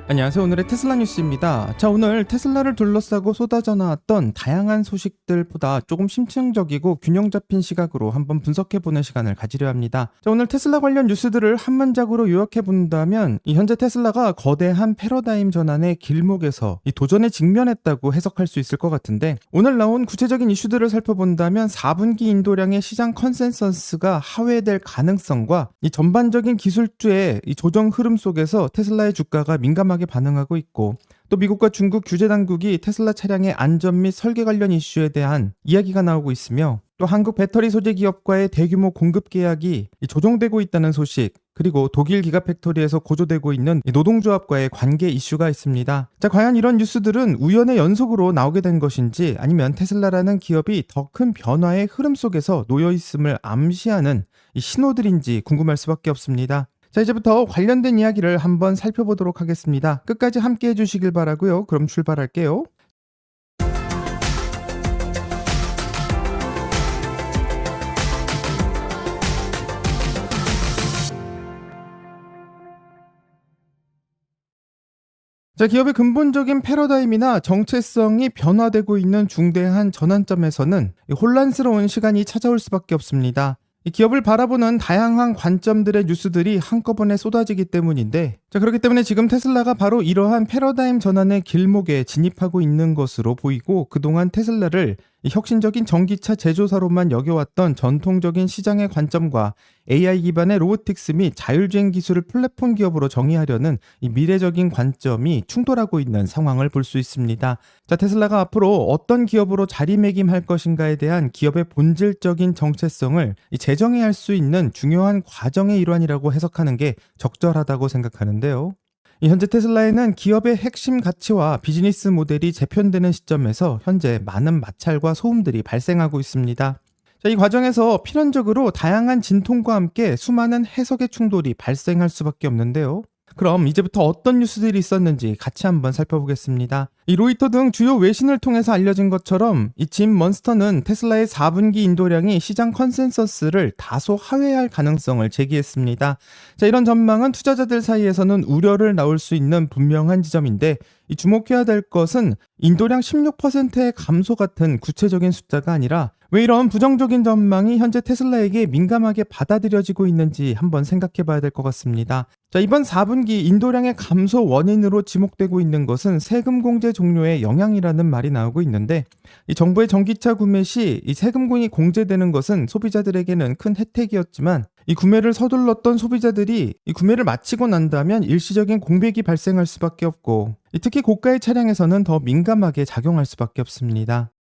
안녕하세요. 오늘의 테슬라 뉴스입니다. 자, 오늘 테슬라를 둘러싸고 쏟아져 나왔던 다양한 소식들보다 조금 심층적이고 균형 잡힌 시각으로 한번 분석해보는 시간을 가지려 합니다. 자, 오늘 테슬라 관련 뉴스들을 한 문장으로 요약해본다면 현재 테슬라가 거대한 패러다임 전환의 길목에서 이 도전에 직면했다고 해석할 수 있을 것 같은데, 오늘 나온 구체적인 이슈들을 살펴본다면 4분기 인도량의 시장 컨센서스가 하회될 가능성과 이 전반적인 기술주의 이 조정 흐름 속에서 테슬라의 주가가 민감하게 반응하고 있고, 또 미국과 중국 규제 당국이 테슬라 차량의 안전 및 설계 관련 이슈에 대한 이야기가 나오고 있으며, 또 한국 배터리 소재 기업과의 대규모 공급 계약이 조정되고 있다는 소식, 그리고 독일 기가팩토리에서 고조되고 있는 노동조합과의 관계 이슈가 있습니다. 자, 과연 이런 뉴스들은 우연의 연속으로 나오게 된 것인지, 아니면 테슬라라는 기업이 더 큰 변화의 흐름 속에서 놓여 있음을 암시하는 이 신호들인지 궁금할 수밖에 없습니다. 자, 이제부터 관련된 이야기를 한번 살펴보도록 하겠습니다. 끝까지 함께 해주시길 바라고요. 그럼 출발할게요. 자, 기업의 근본적인 패러다임이나 정체성이 변화되고 있는 중대한 전환점에서는 혼란스러운 시간이 찾아올 수밖에 없습니다. 이 기업을 바라보는 다양한 관점들의 뉴스들이 한꺼번에 쏟아지기 때문인데, 자, 그렇기 때문에 지금 테슬라가 바로 이러한 패러다임 전환의 길목에 진입하고 있는 것으로 보이고, 그동안 테슬라를 혁신적인 전기차 제조사로만 여겨왔던 전통적인 시장의 관점과 AI 기반의 로보틱스 및 자율주행 기술을 플랫폼 기업으로 정의하려는 이 미래적인 관점이 충돌하고 있는 상황을 볼 수 있습니다. 자, 테슬라가 앞으로 어떤 기업으로 자리매김할 것인가에 대한 기업의 본질적인 정체성을 재정의할 수 있는 중요한 과정의 일환이라고 해석하는 게 적절하다고 생각하는데요. 현재 테슬라에는 기업의 핵심 가치와 비즈니스 모델이 재편되는 시점에서 현재 많은 마찰과 소음들이 발생하고 있습니다. 자, 이 과정에서 필연적으로 다양한 진통과 함께 수많은 해석의 충돌이 발생할 수밖에 없는데요. 그럼 이제부터 어떤 뉴스들이 있었는지 같이 한번 살펴보겠습니다. 이 로이터 등 주요 외신을 통해서 알려진 것처럼 이 짐 먼스터는 테슬라의 4분기 인도량이 시장 컨센서스를 다소 하회할 가능성을 제기했습니다. 자, 이런 전망은 투자자들 사이에서는 우려를 낳을 수 있는 분명한 지점인데, 이 주목해야 될 것은 인도량 16%의 감소 같은 구체적인 숫자가 아니라 왜 이런 부정적인 전망이 현재 테슬라에게 민감하게 받아들여지고 있는지 한번 생각해 봐야 될 것 같습니다. 자, 이번 4분기 인도량의 감소 원인으로 지목되고 있는 것은 세금 공제 종료의 영향이라는 말이 나오고 있는데, 이 정부의 전기차 구매 시 이 세금이 공제되는 것은 소비자들에게는 큰 혜택이었지만, 이 구매를 서둘렀던 소비자들이 이 구매를 마치고 난다면 일시적인 공백이 발생할 수밖에 없고, 특히 고가의 차량에서는 더 민감하게 작용할 수밖에 없습니다.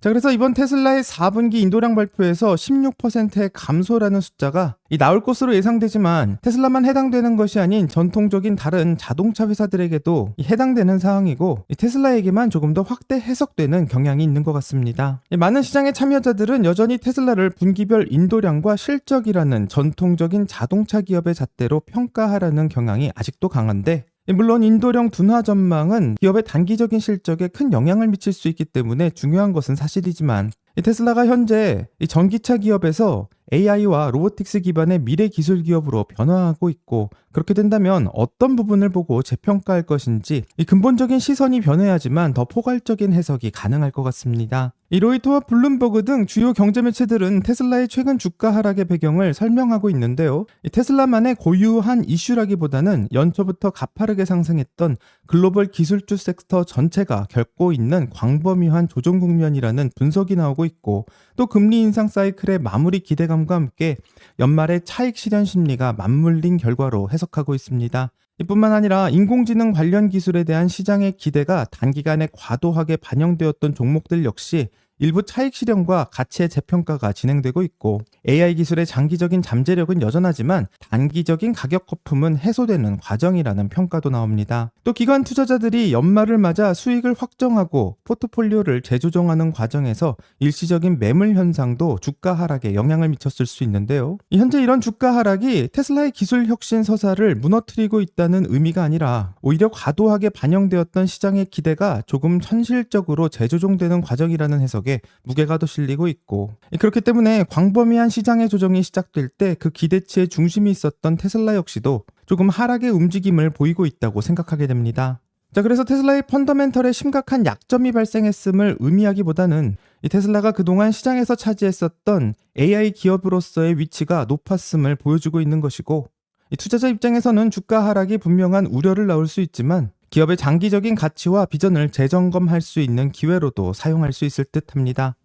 자, 그래서 이번 테슬라의 4분기 인도량 발표에서 16%의 감소라는 숫자가 나올 것으로 예상되지만, 테슬라만 해당되는 것이 아닌 전통적인 다른 자동차 회사들에게도 해당되는 사항이고, 테슬라에게만 조금 더 확대 해석되는 경향이 있는 것 같습니다. 많은 시장의 참여자들은 여전히 테슬라를 분기별 인도량과 실적이라는 전통적인 자동차 기업의 잣대로 평가하라는 경향이 아직도 강한데, 물론 인도령 둔화 전망은 기업의 단기적인 실적에 큰 영향을 미칠 수 있기 때문에 중요한 것은 사실이지만, 테슬라가 현재 전기차 기업에서 AI와 로보틱스 기반의 미래 기술 기업으로 변화하고 있고, 그렇게 된다면 어떤 부분을 보고 재평가할 것인지 근본적인 시선이 변해야지만 더 포괄적인 해석이 가능할 것 같습니다. 로이터와 블룸버그 등 주요 경제 매체들은 테슬라의 최근 주가 하락의 배경을 설명하고 있는데요. 테슬라만의 고유한 이슈라기보다는 연초부터 가파르게 상승했던 글로벌 기술주 섹터 전체가 겪고 있는 광범위한 조정 국면이라는 분석이 나오고 있고, 또 금리 인상 사이클의 마무리 기대감과 함께 연말의 차익 실현 심리가 맞물린 결과로 해석하고 있습니다. 이뿐만 아니라 인공지능 관련 기술에 대한 시장의 기대가 단기간에 과도하게 반영되었던 종목들 역시 일부 차익 실현과 가치의 재평가가 진행되고 있고, AI 기술의 장기적인 잠재력은 여전하지만 단기적인 가격 거품은 해소되는 과정이라는 평가도 나옵니다. 또 기관 투자자들이 연말을 맞아 수익을 확정하고 포트폴리오를 재조정하는 과정에서 일시적인 매물 현상도 주가 하락에 영향을 미쳤을 수 있는데요. 현재 이런 주가 하락이 테슬라의 기술 혁신 서사를 무너뜨리고 있다는 의미가 아니라 오히려 과도하게 반영되었던 시장의 기대가 조금 현실적으로 재조정되는 과정이라는 해석이 덕에 무게가 더 실리고 있고, 그렇기 때문에 광범위한 시장의 조정이 시작될 때 그 기대치의 중심이 있었던 테슬라 역시도 조금 하락의 움직임을 보이고 있다고 생각하게 됩니다. 자, 그래서 테슬라의 펀더멘털에 심각한 약점이 발생했음을 의미하기보다는 이 테슬라가 그동안 시장에서 차지했었던 AI 기업으로서의 위치가 높았음을 보여주고 있는 것이고, 이 투자자 입장에서는 주가 하락이 분명한 우려를 낳을 수 있지만 기업의 장기적인 가치와 비전을 재점검할 수 있는 기회로도 사용할 수 있을 듯합니다.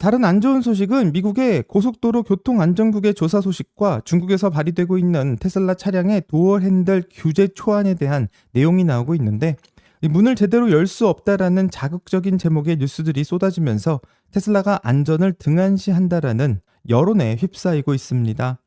다른 안 좋은 소식은 미국의 고속도로 교통안전국의 조사 소식과 중국에서 발의되고 있는 테슬라 차량의 도어 핸들 규제 초안에 대한 내용이 나오고 있는데, 문을 제대로 열 수 없다라는 자극적인 제목의 뉴스들이 쏟아지면서 테슬라가 안전을 등한시한다라는 여론에 휩싸이고 있습니다.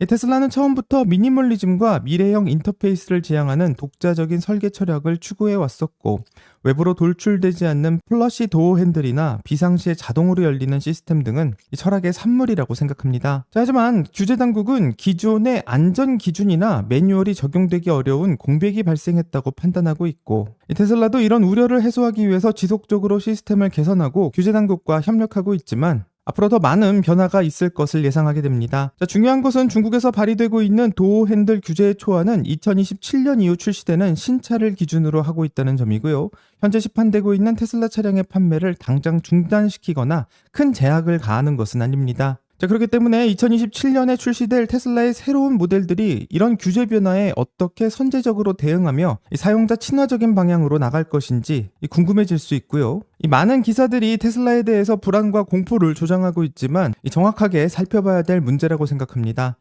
테슬라는 처음부터 미니멀리즘과 미래형 인터페이스를 지향하는 독자적인 설계 철학을 추구해 왔었고, 외부로 돌출되지 않는 플러시 도어 핸들이나 비상시에 자동으로 열리는 시스템 등은 이 철학의 산물이라고 생각합니다. 자, 하지만 규제 당국은 기존의 안전 기준이나 매뉴얼이 적용되기 어려운 공백이 발생했다고 판단하고 있고, 테슬라도 이런 우려를 해소하기 위해서 지속적으로 시스템을 개선하고 규제 당국과 협력하고 있지만 앞으로 더 많은 변화가 있을 것을 예상하게 됩니다. 자, 중요한 것은 중국에서 발의되고 있는 도어 핸들 규제 초안은 2027년 이후 출시되는 신차를 기준으로 하고 있다는 점이고요. 현재 시판되고 있는 테슬라 차량의 판매를 당장 중단시키거나 큰 제약을 가하는 것은 아닙니다. 자, 그렇기 때문에 2027년에 출시될 테슬라의 새로운 모델들이 이런 규제 변화에 어떻게 선제적으로 대응하며 사용자 친화적인 방향으로 나갈 것인지 궁금해질 수 있고요. 많은 기사들이 테슬라에 대해서 불안과 공포를 조장하고 있지만 정확하게 살펴봐야 될 문제라고 생각합니다.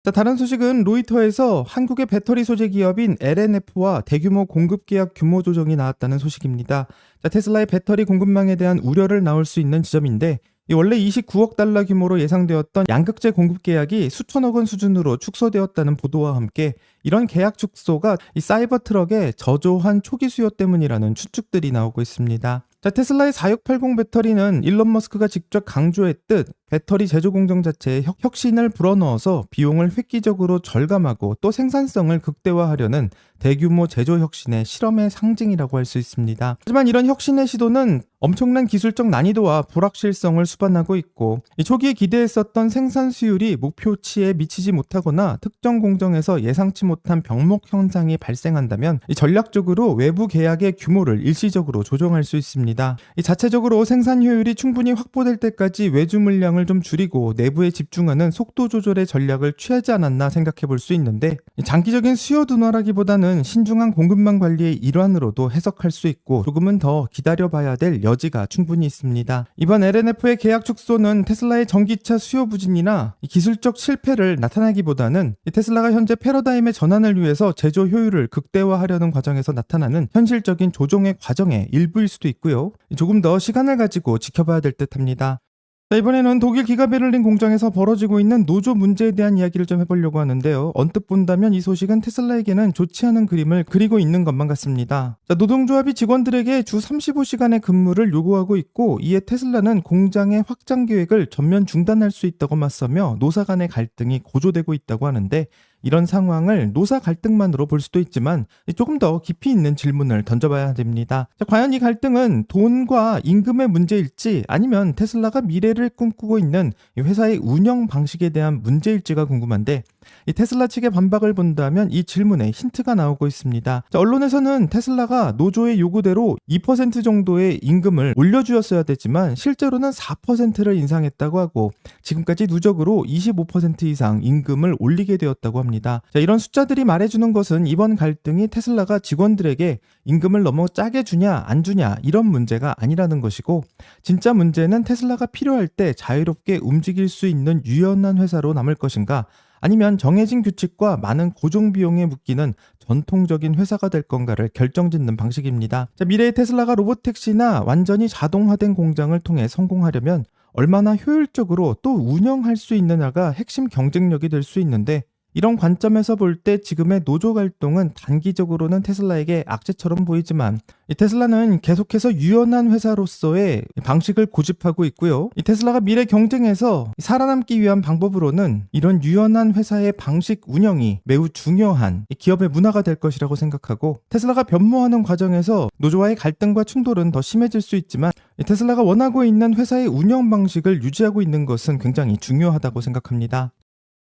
자, 다른 소식은 로이터에서 한국의 배터리 소재 기업인 LNF와 대규모 공급 계약 규모 조정이 나왔다는 소식입니다. 자, 테슬라의 배터리 공급망에 대한 우려를 나올 수 있는 지점인데, 원래 29억 달러 규모로 예상되었던 양극재 공급 계약이 수천억 원 수준으로 축소되었다는 보도와 함께 이런 계약 축소가 이 사이버 트럭의 저조한 초기 수요 때문이라는 추측들이 나오고 있습니다. 자, 테슬라의 4680 배터리는 일론 머스크가 직접 강조했듯 배터리 제조 공정 자체에 혁신을 불어넣어서 비용을 획기적으로 절감하고 또 생산성을 극대화하려는 대규모 제조 혁신의 실험의 상징이라고 할 수 있습니다. 하지만 이런 혁신의 시도는 엄청난 기술적 난이도와 불확실성을 수반하고 있고, 초기에 기대했었던 생산 수율이 목표치에 미치지 못하거나 특정 공정에서 예상치 못한 병목 현상이 발생한다면 전략적으로 외부 계약의 규모를 일시적으로 조정할 수 있습니다. 자체적으로 생산 효율이 충분히 확보될 때까지 외주 물량을 좀 줄이고 내부에 집중하는 속도 조절의 전략을 취하지 않았나 생각해 볼 수 있는데, 장기적인 수요 둔화라기보다는 신중한 공급망 관리의 일환으로도 해석할 수 있고 조금은 더 기다려봐야 될 여지가 충분히 있습니다. 이번 LNF의 계약 축소는 테슬라의 전기차 수요 부진이나 기술적 실패를 나타나기보다는 테슬라가 현재 패러다임의 전환을 위해서 제조 효율을 극대화하려는 과정에서 나타나는 현실적인 조정의 과정의 일부일 수도 있고요. 조금 더 시간을 가지고 지켜봐야 될 듯합니다. 자, 이번에는 독일 기가베를린 공장에서 벌어지고 있는 노조 문제에 대한 이야기를 좀 해보려고 하는데요. 언뜻 본다면 이 소식은 테슬라에게는 좋지 않은 그림을 그리고 있는 것만 같습니다. 자, 노동조합이 직원들에게 주 35시간의 근무를 요구하고 있고, 이에 테슬라는 공장의 확장 계획을 전면 중단할 수 있다고 맞서며 노사 간의 갈등이 고조되고 있다고 하는데, 이런 상황을 노사 갈등만으로 볼 수도 있지만 조금 더 깊이 있는 질문을 던져봐야 됩니다. 자, 과연 이 갈등은 돈과 임금의 문제일지 아니면 테슬라가 미래를 꿈꾸고 있는 회사의 운영 방식에 대한 문제일지가 궁금한데, 이 테슬라 측의 반박을 본다면 이 질문에 힌트가 나오고 있습니다. 자, 언론에서는 테슬라가 노조의 요구대로 2% 정도의 임금을 올려주었어야 되지만 실제로는 4%를 인상했다고 하고, 지금까지 누적으로 25% 이상 임금을 올리게 되었다고 합니다. 자, 이런 숫자들이 말해주는 것은 이번 갈등이 테슬라가 직원들에게 임금을 너무 짜게 주냐 안 주냐 이런 문제가 아니라는 것이고, 진짜 문제는 테슬라가 필요할 때 자유롭게 움직일 수 있는 유연한 회사로 남을 것인가, 아니면 정해진 규칙과 많은 고정 비용에 묶이는 전통적인 회사가 될 건가를 결정짓는 방식입니다. 자, 미래의 테슬라가 로봇택시나 완전히 자동화된 공장을 통해 성공하려면 얼마나 효율적으로 또 운영할 수 있느냐가 핵심 경쟁력이 될 수 있는데, 이런 관점에서 볼 때 지금의 노조 갈등은 단기적으로는 테슬라에게 악재처럼 보이지만, 이 테슬라는 계속해서 유연한 회사로서의 방식을 고집하고 있고요. 이 테슬라가 미래 경쟁에서 살아남기 위한 방법으로는 이런 유연한 회사의 방식 운영이 매우 중요한 기업의 문화가 될 것이라고 생각하고, 테슬라가 변모하는 과정에서 노조와의 갈등과 충돌은 더 심해질 수 있지만 테슬라가 원하고 있는 회사의 운영 방식을 유지하고 있는 것은 굉장히 중요하다고 생각합니다.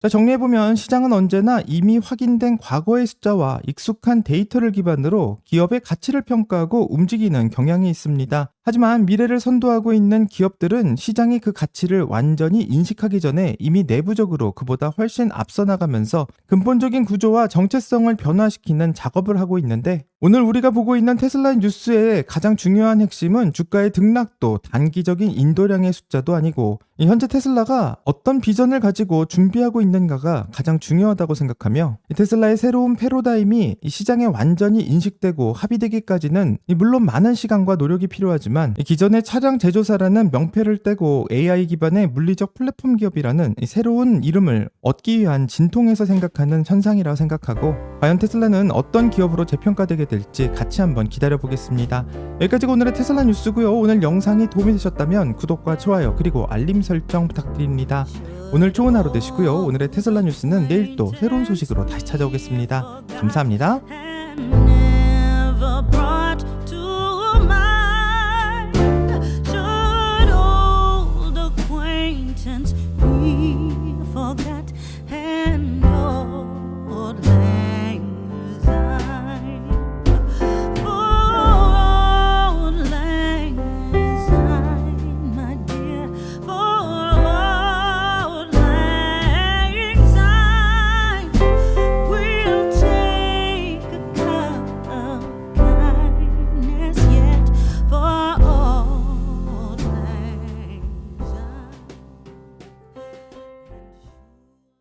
자, 정리해보면 시장은 언제나 이미 확인된 과거의 숫자와 익숙한 데이터를 기반으로 기업의 가치를 평가하고 움직이는 경향이 있습니다. 하지만 미래를 선도하고 있는 기업들은 시장이 그 가치를 완전히 인식하기 전에 이미 내부적으로 그보다 훨씬 앞서 나가면서 근본적인 구조와 정체성을 변화시키는 작업을 하고 있는데, 오늘 우리가 보고 있는 테슬라 뉴스의 가장 중요한 핵심은 주가의 등락도 단기적인 인도량의 숫자도 아니고 현재 테슬라가 어떤 비전을 가지고 준비하고 있는가가 가장 중요하다고 생각하며, 테슬라의 새로운 패러다임이 이 시장에 완전히 인식되고 합의되기까지는 물론 많은 시간과 노력이 필요하지만 기존의 차량 제조사라는 명패를 떼고 AI 기반의 물리적 플랫폼 기업이라는 새로운 이름을 얻기 위한 진통에서 생각하는 현상이라고 생각하고, 과연 테슬라는 어떤 기업으로 재평가되게 될지 같이 한번 기다려보겠습니다. 여기까지가 오늘의 테슬라 뉴스고요. 오늘 영상이 도움이 되셨다면 구독과 좋아요 그리고 알림 설정 부탁드립니다. 오늘 좋은 하루 되시고요. 오늘의 테슬라 뉴스는 내일 또 새로운 소식으로 다시 찾아오겠습니다. 감사합니다.